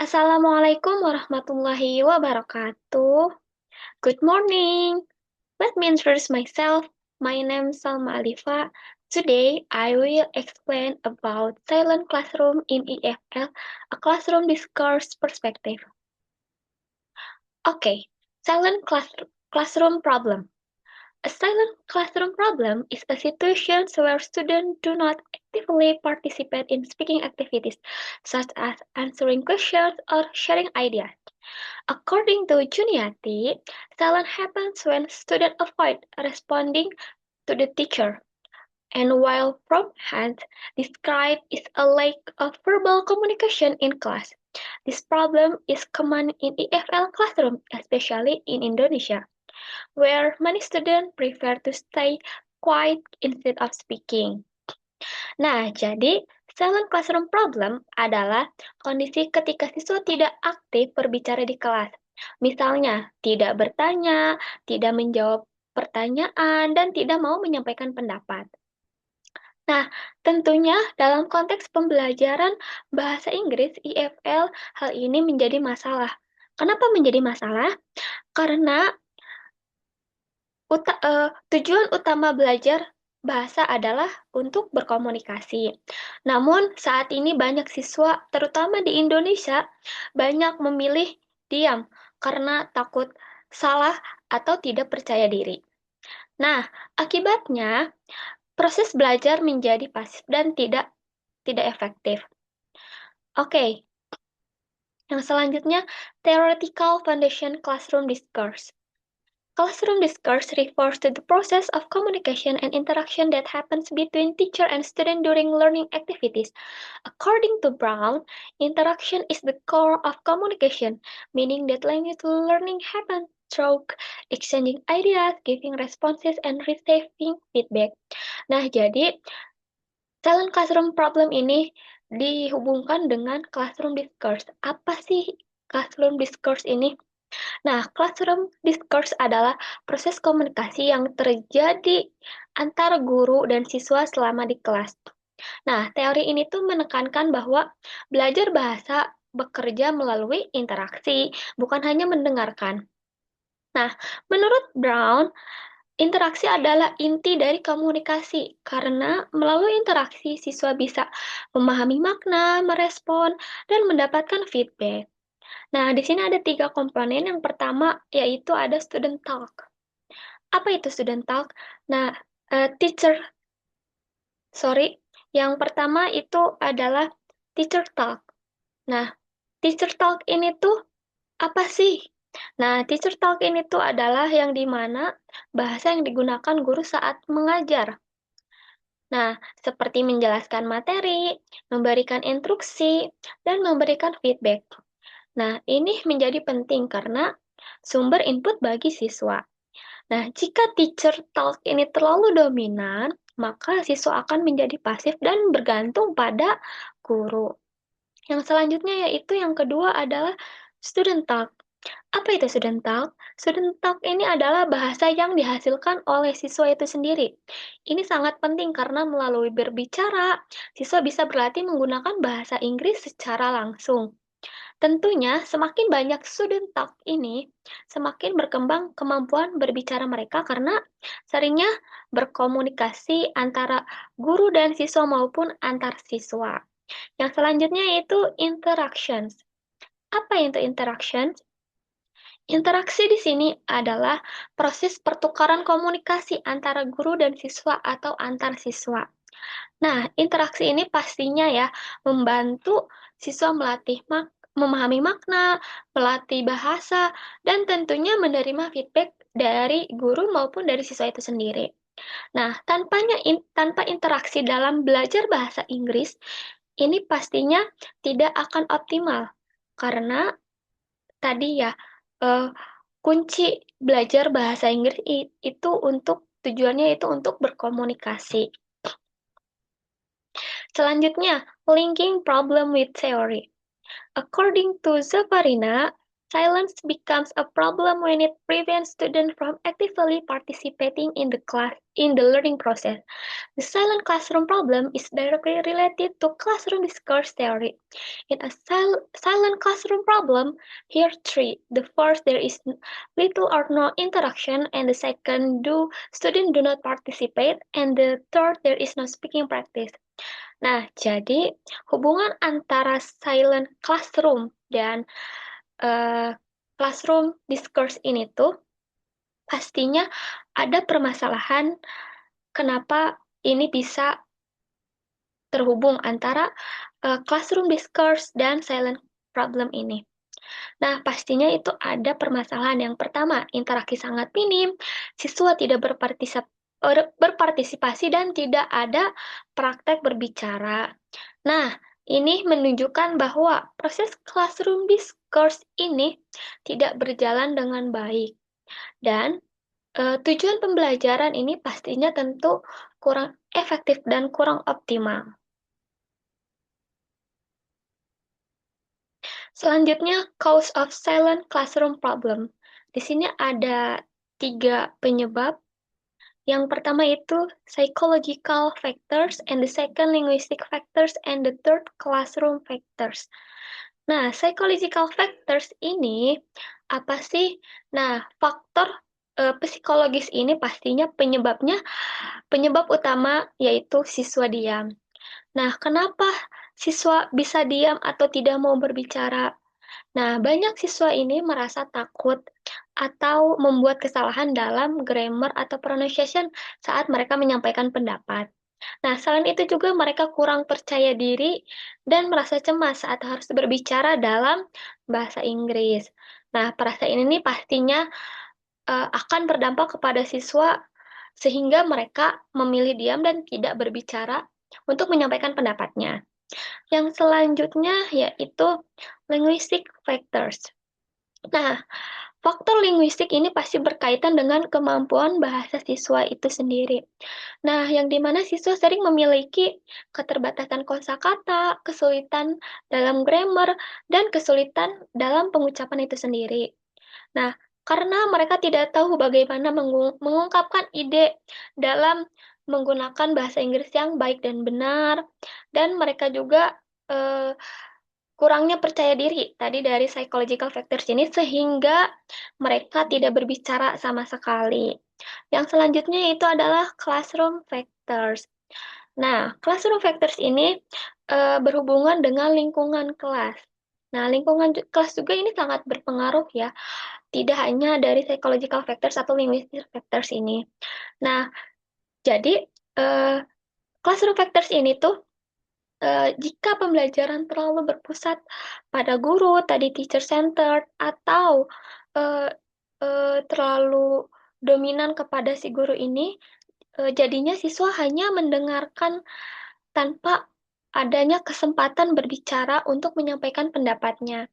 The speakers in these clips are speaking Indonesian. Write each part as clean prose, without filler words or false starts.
Assalamualaikum warahmatullahi wabarakatuh. Good morning. Let me introduce myself. My name is Salma Alifa. Today, I will explain about silent classroom in EFL, a classroom discourse perspective. Okay, silent classroom problem. A silent classroom problem is a situation where students do not actively participate in speaking activities, such as answering questions or sharing ideas. According to Juniati, silence happens when students avoid responding to the teacher. And while from Hans described is a lack of verbal communication in class, this problem is common in EFL classroom, especially in Indonesia, where many students prefer to stay quiet instead of speaking. Nah, jadi silent classroom problem adalah kondisi ketika siswa tidak aktif berbicara di kelas. Misalnya, tidak bertanya, tidak menjawab pertanyaan, dan tidak mau menyampaikan pendapat. Nah, tentunya dalam konteks pembelajaran bahasa Inggris EFL, hal ini menjadi masalah. Kenapa menjadi masalah? Karena tujuan utama belajar bahasa adalah untuk berkomunikasi. Namun, saat ini banyak siswa, terutama di Indonesia, banyak memilih diam karena takut salah atau tidak percaya diri. Nah, akibatnya proses belajar menjadi pasif dan tidak efektif. Oke, yang selanjutnya theoretical foundation classroom discourse. Classroom discourse refers to the process of communication and interaction that happens between teacher and student during learning activities. According to Brown, interaction is the core of communication, meaning that language learning happens through exchanging ideas, giving responses, and receiving feedback. Nah, jadi silent classroom problem ini dihubungkan dengan classroom discourse. Apa sih classroom discourse ini? Nah, classroom discourse adalah proses komunikasi yang terjadi antara guru dan siswa selama di kelas. Nah, teori ini tuh menekankan bahwa belajar bahasa bekerja melalui interaksi, bukan hanya mendengarkan. Nah, menurut Brown, interaksi adalah inti dari komunikasi karena melalui interaksi siswa bisa memahami makna, merespon, dan mendapatkan feedback. Nah, di sini ada tiga komponen. Yang pertama yaitu ada student talk. Apa itu student talk? Nah, eh, teacher, sorry, yang pertama itu adalah teacher talk. Nah, teacher talk ini tuh apa sih? Nah, teacher talk ini tuh adalah yang dimana bahasa yang digunakan guru saat mengajar. Nah, seperti menjelaskan materi, memberikan instruksi, dan memberikan feedback. Nah, ini menjadi penting karena sumber input bagi siswa. Nah, jika teacher talk ini terlalu dominan, maka siswa akan menjadi pasif dan bergantung pada guru. Yang selanjutnya yaitu yang kedua adalah student talk. Apa itu student talk? Student talk ini adalah bahasa yang dihasilkan oleh siswa itu sendiri. Ini sangat penting karena melalui berbicara, siswa bisa berlatih menggunakan bahasa Inggris secara langsung. Tentunya, semakin banyak student talk ini, semakin berkembang kemampuan berbicara mereka karena seringnya berkomunikasi antara guru dan siswa maupun antar siswa. Yang selanjutnya yaitu interactions. Apa itu interactions? Interaksi di sini adalah proses pertukaran komunikasi antara guru dan siswa atau antar siswa. Nah, interaksi ini pastinya ya membantu siswa memahami makna, melatih bahasa, dan tentunya menerima feedback dari guru maupun dari siswa itu sendiri. Nah, tanpa interaksi dalam belajar bahasa Inggris, ini pastinya tidak akan optimal karena tadi ya eh, kunci belajar bahasa Inggris itu untuk tujuannya itu untuk berkomunikasi. Selanjutnya, linking problem with theory. According to Zafarina, Silence becomes a problem when it prevents students from actively participating in the learning process. The silent classroom problem is directly related to classroom discourse theory. In a silent classroom problem, here three. The first, there is little or no interaction, and the second, students do not participate, and the third, there is no speaking practice. Nah, jadi hubungan antara silent classroom dan classroom discourse ini tuh pastinya ada permasalahan kenapa ini bisa terhubung antara classroom discourse dan silent problem ini. Nah, pastinya itu ada permasalahan. Yang pertama, interaksi sangat minim, siswa tidak berpartisipasi dan tidak ada praktek berbicara. Nah, ini menunjukkan bahwa proses classroom discourse ini tidak berjalan dengan baik. Dan tujuan pembelajaran ini pastinya tentu kurang efektif dan kurang optimal. Selanjutnya, cause of silent classroom problem. Di sini ada 3 penyebab. Yang pertama itu psychological factors, and the second linguistic factors, and the third classroom factors. Nah, psychological factors ini apa sih? Nah, faktor psikologis ini pastinya penyebab utama yaitu siswa diam. Nah, kenapa siswa bisa diam atau tidak mau berbicara? Nah, banyak siswa ini merasa takut atau membuat kesalahan dalam grammar atau pronunciation saat mereka menyampaikan pendapat. Nah, selain itu juga mereka kurang percaya diri dan merasa cemas saat harus berbicara dalam bahasa Inggris. Nah, perasaan ini pastinya akan berdampak kepada siswa sehingga mereka memilih diam dan tidak berbicara untuk menyampaikan pendapatnya. Yang selanjutnya yaitu linguistic factors. Nah, faktor linguistik ini pasti berkaitan dengan kemampuan bahasa siswa itu sendiri. Nah, yang dimana siswa sering memiliki keterbatasan kosakata, kesulitan dalam grammar, dan kesulitan dalam pengucapan itu sendiri. Nah, karena mereka tidak tahu bagaimana mengungkapkan ide dalam menggunakan bahasa Inggris yang baik dan benar, dan mereka juga kurangnya percaya diri tadi dari psychological factors ini sehingga mereka tidak berbicara sama sekali. Yang selanjutnya itu adalah classroom factors. Nah, classroom factors ini berhubungan dengan lingkungan kelas. Nah, lingkungan kelas juga ini sangat berpengaruh ya, tidak hanya dari psychological factors atau linguistic factors ini. Nah, jadi classroom factors ini tuh jika pembelajaran terlalu berpusat pada guru, tadi teacher centered, atau terlalu dominan kepada si guru ini, jadinya siswa hanya mendengarkan tanpa adanya kesempatan berbicara untuk menyampaikan pendapatnya.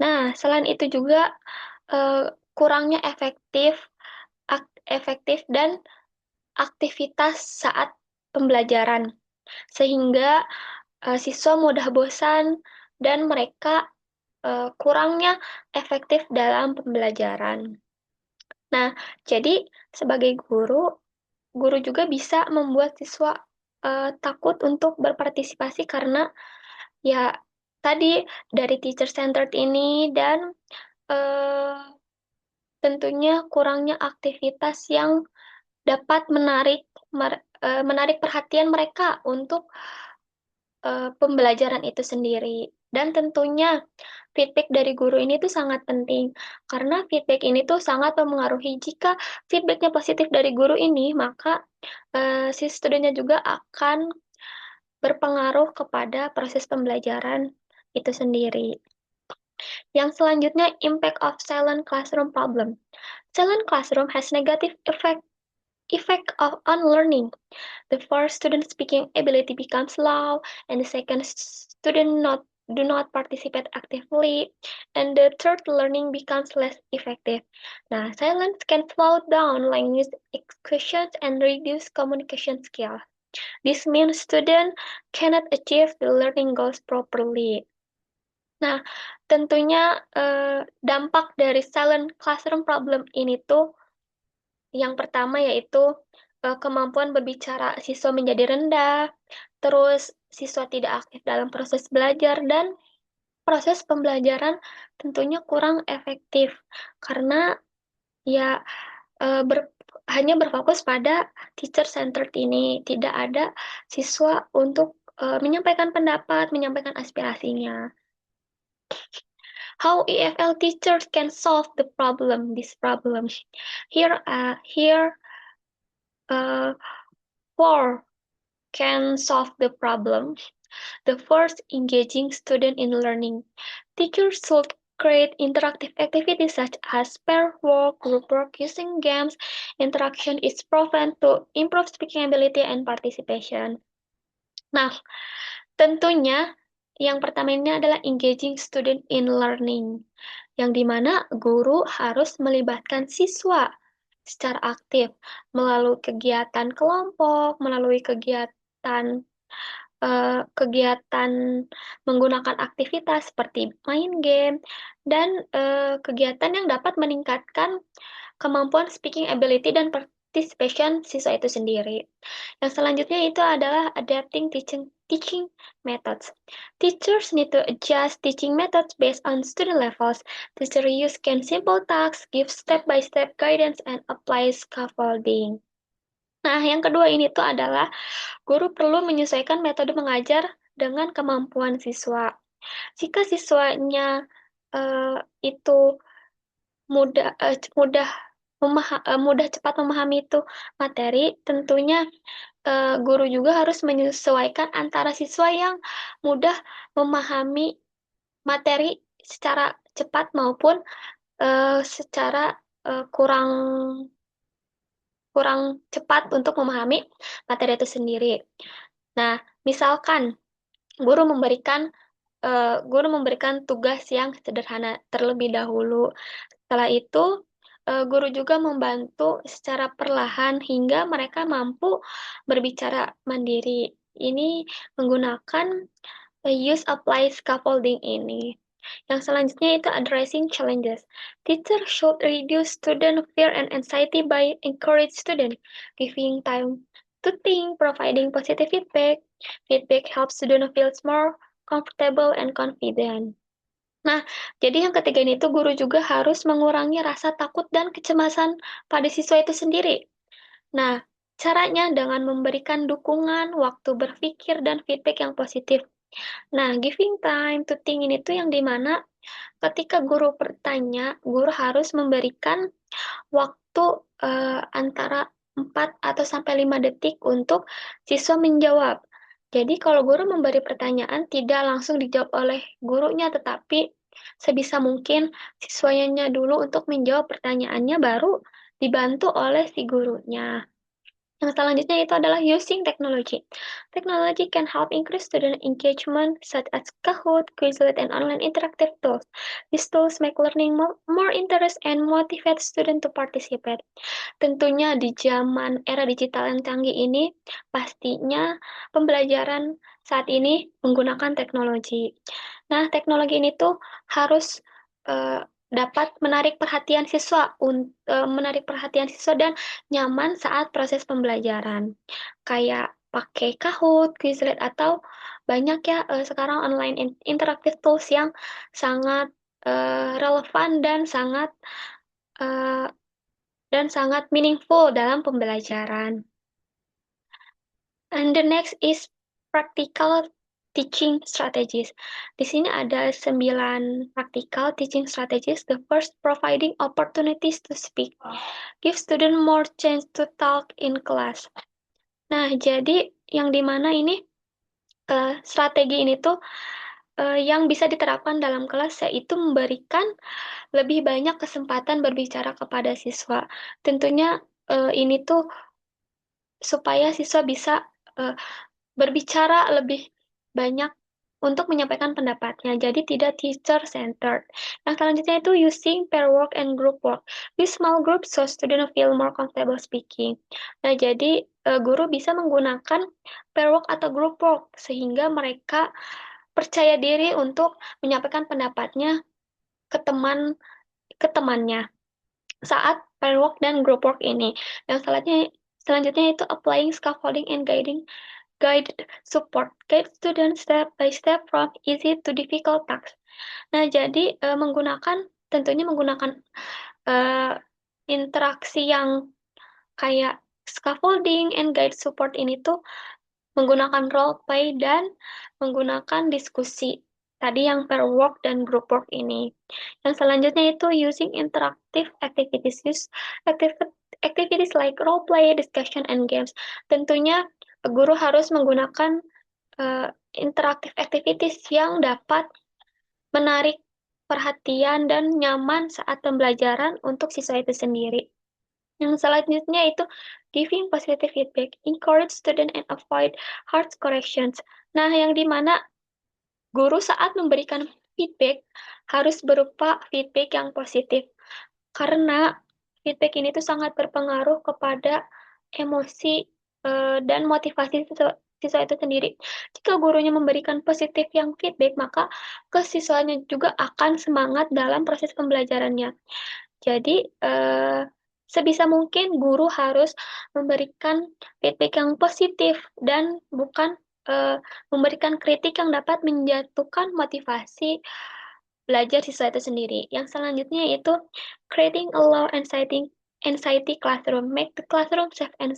Nah, selain itu juga kurangnya efektif dan aktivitas saat pembelajaran, sehingga siswa mudah bosan dan mereka kurangnya efektif dalam pembelajaran. Nah, jadi sebagai guru juga bisa membuat siswa takut untuk berpartisipasi karena ya tadi dari teacher centered ini dan eh, tentunya kurangnya aktivitas yang dapat menarik perhatian mereka untuk pembelajaran itu sendiri. Dan tentunya feedback dari guru ini tuh sangat penting karena feedback ini tuh sangat mempengaruhi. Jika feedbacknya positif dari guru ini, maka si studennya juga akan berpengaruh kepada proses pembelajaran itu sendiri. Yang selanjutnya, impact of silent classroom problem. Silent classroom has negative on learning. The first student speaking ability becomes low, and the second student do not participate actively, and the third learning becomes less effective. Now, silence can slow down language expression and reduce communication skill. This means students cannot achieve the learning goals properly. Nah, tentunya dampak dari silent classroom problem ini tuh yang pertama yaitu kemampuan berbicara siswa menjadi rendah, terus siswa tidak aktif dalam proses belajar, dan proses pembelajaran tentunya kurang efektif karena ya hanya berfokus pada teacher centered ini, tidak ada siswa untuk menyampaikan pendapat, menyampaikan aspirasinya. How EFL teachers can solve this problem. Here, uh, four can solve the problem. The first, engaging student in learning. Teachers should create interactive activities such as pair work, group work using games. Interaction is proven to improve speaking ability and participation. Nah, tentunya yang pertama ini adalah engaging student in learning, yang dimana guru harus melibatkan siswa secara aktif melalui kegiatan kelompok, melalui kegiatan menggunakan aktivitas seperti main game, dan kegiatan yang dapat meningkatkan kemampuan speaking ability dan participation siswa itu sendiri. Yang selanjutnya itu adalah adapting teaching methods. Teachers need to adjust teaching methods based on student levels. Teacher use can simple tasks, give step-by-step guidance, and apply scaffolding. Nah, yang kedua ini tuh adalah guru perlu menyesuaikan metode mengajar dengan kemampuan siswa. Jika siswanya itu mudah cepat memahami itu materi, tentunya guru juga harus menyesuaikan antara siswa yang mudah memahami materi secara cepat maupun secara kurang kurang cepat untuk memahami materi itu sendiri. Nah, misalkan guru memberikan guru memberikan tugas yang sederhana terlebih dahulu. Setelah itu, guru juga membantu secara perlahan hingga mereka mampu berbicara mandiri. Ini menggunakan use apply scaffolding ini. Yang selanjutnya itu addressing challenges. Teacher should reduce student fear and anxiety by encourage student, giving time to think, providing positive feedback. Feedback helps student feel more comfortable and confident. Nah, jadi yang ketiga ini tuh guru juga harus mengurangi rasa takut dan kecemasan pada siswa itu sendiri. Nah, caranya dengan memberikan dukungan, waktu berpikir, dan feedback yang positif. Nah, giving time to think ini tuh yang dimana ketika guru bertanya, guru harus memberikan waktu antara 4 atau sampai 5 detik untuk siswa menjawab. Jadi kalau guru memberi pertanyaan tidak langsung dijawab oleh gurunya, tetapi sebisa mungkin siswanya dulu untuk menjawab pertanyaannya baru dibantu oleh si gurunya. Yang selanjutnya itu adalah using technology. Technology can help increase student engagement such as Kahoot, Quizlet, and online interactive tools. These tools make learning more interest and motivate students to participate. Tentunya di zaman era digital yang canggih ini, pastinya pembelajaran saat ini menggunakan teknologi. Nah, teknologi ini tuh harus uh, dapat menarik perhatian siswa dan nyaman saat proses pembelajaran. Kayak pakai Kahoot, Quizlet, atau banyak ya sekarang online interactive tools yang sangat relevan uh, dan sangat meaningful dalam pembelajaran. And the next is practical teaching strategies. Di sini ada 9 practical teaching strategies. The first, providing opportunities to speak. Give student more chance to talk in class. Nah, jadi yang dimana ini strategi ini tuh yang bisa diterapkan dalam kelas yaitu memberikan lebih banyak kesempatan berbicara kepada siswa. Tentunya ini tuh supaya siswa bisa uh, berbicara lebih banyak untuk menyampaikan pendapatnya. Jadi tidak teacher centered. Yang selanjutnya itu using pair work and group work. With small groups so student feel more comfortable speaking. Nah, jadi guru bisa menggunakan pair work atau group work sehingga mereka percaya diri untuk menyampaikan pendapatnya ke temannya saat pair work dan group work ini. Yang selanjutnya itu applying scaffolding and guided support. Guide students step by step from easy to difficult tasks. Nah, jadi tentunya menggunakan eh, interaksi yang kayak scaffolding and guide support ini tuh menggunakan role play dan menggunakan diskusi. Tadi yang pair work dan group work ini. Yang selanjutnya itu using interactive activities. Use activities like role play, discussion, and games. Tentunya guru harus menggunakan uh, interactive activities yang dapat menarik perhatian dan nyaman saat pembelajaran untuk siswa itu sendiri. Yang selanjutnya itu giving positive feedback, encourage student and avoid harsh corrections. Nah, yang dimana guru saat memberikan feedback harus berupa feedback yang positif. Karena feedback ini tuh sangat berpengaruh kepada emosi dan motivasi siswa itu sendiri. Jika gurunya memberikan positif yang feedback, maka kesiswanya juga akan semangat dalam proses pembelajarannya. Jadi, sebisa mungkin guru harus memberikan feedback yang positif dan bukan eh, memberikan kritik yang dapat menjatuhkan motivasi belajar siswa itu sendiri. Yang selanjutnya yaitu creating a low anxiety classroom, make the classroom safe and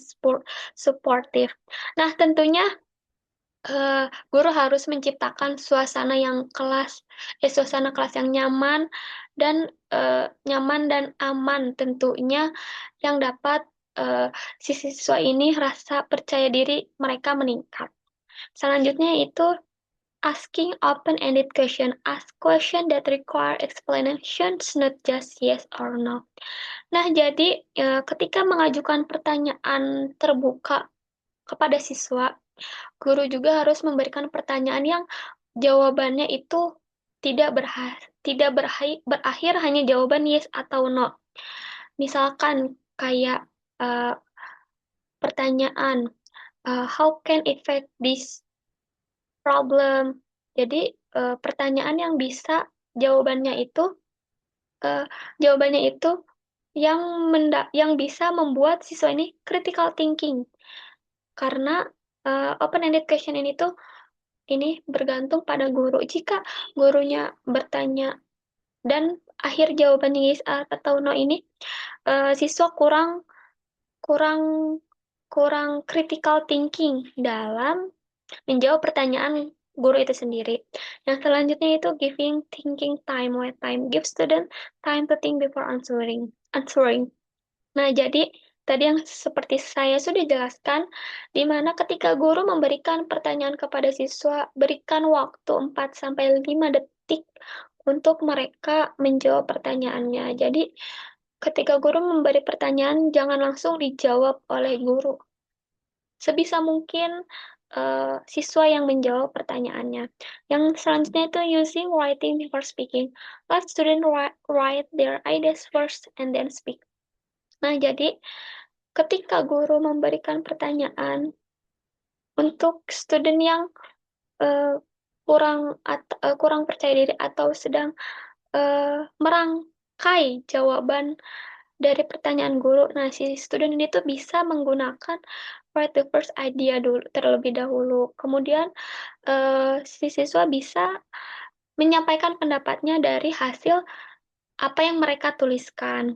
supportive. Nah, tentunya guru harus menciptakan suasana kelas yang nyaman dan aman tentunya yang dapat eh, si siswa ini rasa percaya diri mereka meningkat. Selanjutnya itu asking open-ended question, ask question that require explanations, not just yes or no. Nah, jadi ketika mengajukan pertanyaan terbuka kepada siswa, guru juga harus memberikan pertanyaan yang jawabannya itu tidak berakhir hanya jawaban yes atau no. Misalkan kayak uh, pertanyaan how can affect this problem. Jadi pertanyaan yang bisa jawabannya itu uh, jawabannya itu yang bisa membuat siswa ini critical thinking karena open-ended question ini bergantung pada guru. Jika gurunya bertanya dan akhir jawabannya yes atau no ini, siswa kurang kurang kurang critical thinking dalam menjawab pertanyaan guru itu sendiri. Yang selanjutnya itu giving thinking time, white time, give student time to think before answering. Nah, jadi tadi yang seperti saya sudah jelaskan, di mana ketika guru memberikan pertanyaan kepada siswa, berikan waktu 4 sampai 5 detik untuk mereka menjawab pertanyaannya. Jadi, ketika guru memberi pertanyaan, jangan langsung dijawab oleh guru. Sebisa mungkin siswa yang menjawab pertanyaannya. Yang selanjutnya itu using writing before speaking. Let student write their ideas first and then speak. Nah, jadi ketika guru memberikan pertanyaan untuk student yang uh, kurang percaya diri atau sedang merangkai jawaban dari pertanyaan guru, nah si student ini tuh bisa menggunakan write the first idea dulu terlebih dahulu. Kemudian si siswa bisa menyampaikan pendapatnya dari hasil apa yang mereka tuliskan.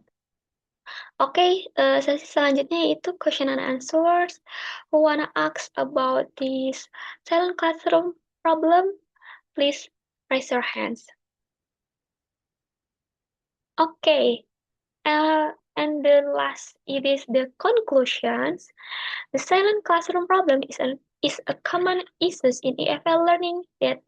Oke, sesi selanjutnya itu question and answers. Who wanna ask about this silent classroom problem? Please raise your hands. Okay, and the last, it is the conclusions. The silent classroom problem is a common issue in EFL learning that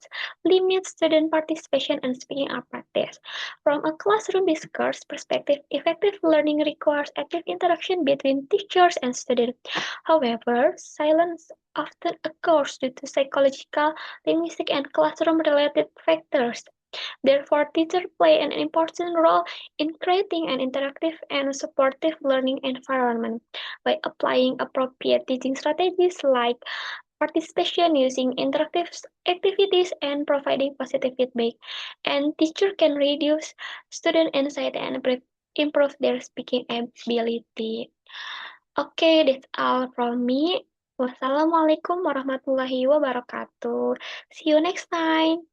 limits student participation and speaking up practice. From a classroom discourse perspective, effective learning requires active interaction between teachers and students. However, silence often occurs due to psychological, linguistic, and classroom-related factors. Therefore, teachers play an important role in creating an interactive and supportive learning environment by applying appropriate teaching strategies like participation using interactive activities and providing positive feedback. And teacher can reduce student anxiety and improve their speaking ability. Okay, that's all from me. Wassalamualaikum warahmatullahi wabarakatuh. See you next time.